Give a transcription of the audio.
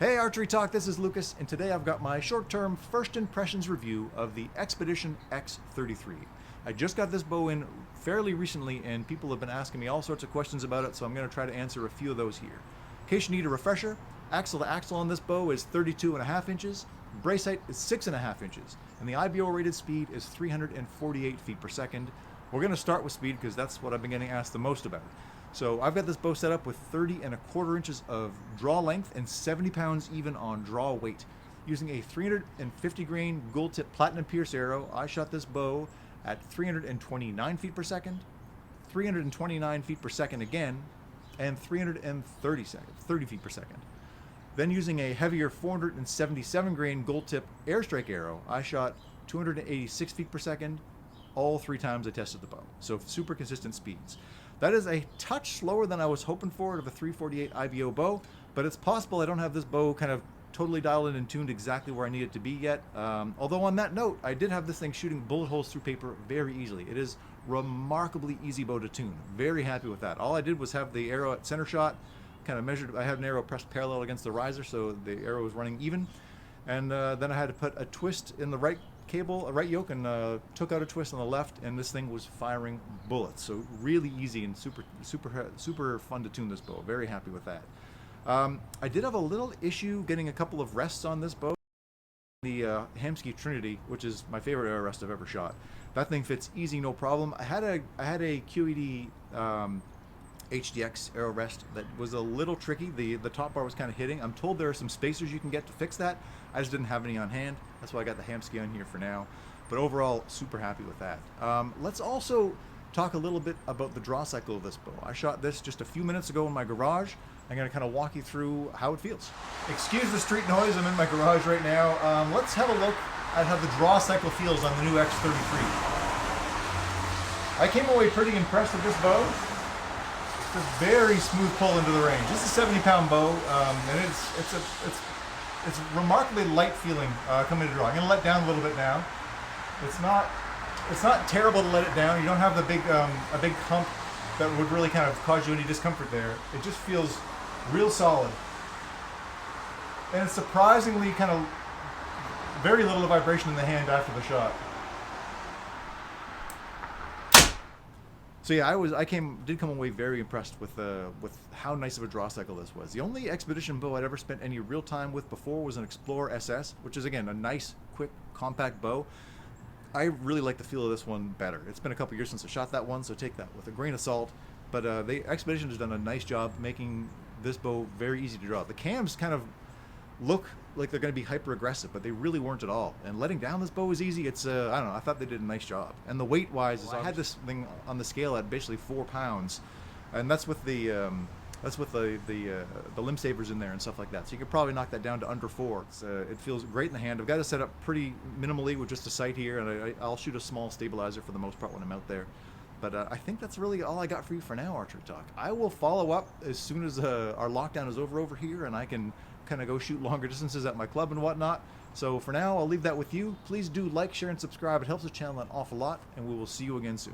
Hey ArcheryTalk, this is Lucas, and today I've got my short-term first impressions review of the Xpedition X33. I just got this bow in fairly recently, and people have been asking me all sorts of questions about it, so I'm going to try to answer a few of those here. In case you need a refresher, axle to axle on this bow is 32.5 inches, brace height is 6.5 inches, and the IBO rated speed is 348 feet per second. We're going to start with speed because that's what I've been getting asked the most about. So I've got this bow set up with 30.25 inches of draw length and 70 pounds even on draw weight. Using a 350 grain Gold Tip Platinum Pierce arrow, I shot this bow at 329 feet per second, 329 feet per second again, and 30 feet per second. Then using a heavier 477 grain Gold Tip AirStrike arrow, I shot 286 feet per second all 3 times I tested the bow. So super consistent speeds. That is a touch slower than I was hoping for out of a 348 IBO bow, but it's possible I don't have this bow kind of totally dialed in and tuned exactly where I need it to be yet. Although on that note, I did have this thing shooting bullet holes through paper very easily. It is remarkably easy bow to tune. Very happy with that. All I did was have the arrow at center shot, kind of measured. I had an arrow pressed parallel against the riser, so the arrow was running even. And then I had to put a twist in the right cable, a right yoke, and took out a twist on the left, and this thing was firing bullets. So really easy and super fun to tune this bow. Very happy with that. I did have a little issue getting a couple of rests on this bow. The Hamsky Trinity, which is my favorite arrow rest I've ever shot. That thing fits easy, no problem. I had a QED HDX arrow rest that was a little tricky. The top bar was kind of hitting. I'm told there are some spacers you can get to fix that. I just didn't have any on hand. That's why I got the Hamsky on here for now. But overall, super happy with that. Let's also talk a little bit about the draw cycle of this bow. I shot this just a few minutes ago in my garage. I'm going to kind of walk you through how it feels. Excuse the street noise, I'm in my garage right now. Let's have a look at how the draw cycle feels on the new X33. I came away pretty impressed with this bow. It's a very smooth pull into the range. This is a 70-pound bow, and it's remarkably light feeling coming to draw. I'm going to let down a little bit now. It's not terrible to let it down. You don't have the big a big hump that would really kind of cause you any discomfort there. It just feels real solid, and it's surprisingly kind of very little vibration in the hand after the shot. So yeah, I did come away very impressed with how nice of a draw cycle this was. The only Xpedition bow I'd ever spent any real time with before was an Explorer SS, which is again a nice, quick, compact bow. I really like the feel of this one better. It's been a couple years since I shot that one, so take that with a grain of salt. But the Xpedition has done a nice job making this bow very easy to draw. The cams kind of look like they're going to be hyper aggressive, but they really weren't at all. And letting down this bow is easy. It's I don't know. I thought they did a nice job. And the weight wise, I had this thing on the scale at basically 4 pounds, and that's with the limb savers in there and stuff like that. So you could probably knock that down to under 4. It feels great in the hand. I've got it set up pretty minimally with just a sight here, and I'll shoot a small stabilizer for the most part when I'm out there. But I think that's really all I got for you for now, ArcheryTalk. I will follow up as soon as our lockdown is over here, and I can kind of go shoot longer distances at my club and whatnot. So for now, I'll leave that with you. Please do like, share, and subscribe. It helps the channel an awful lot, and we will see you again soon.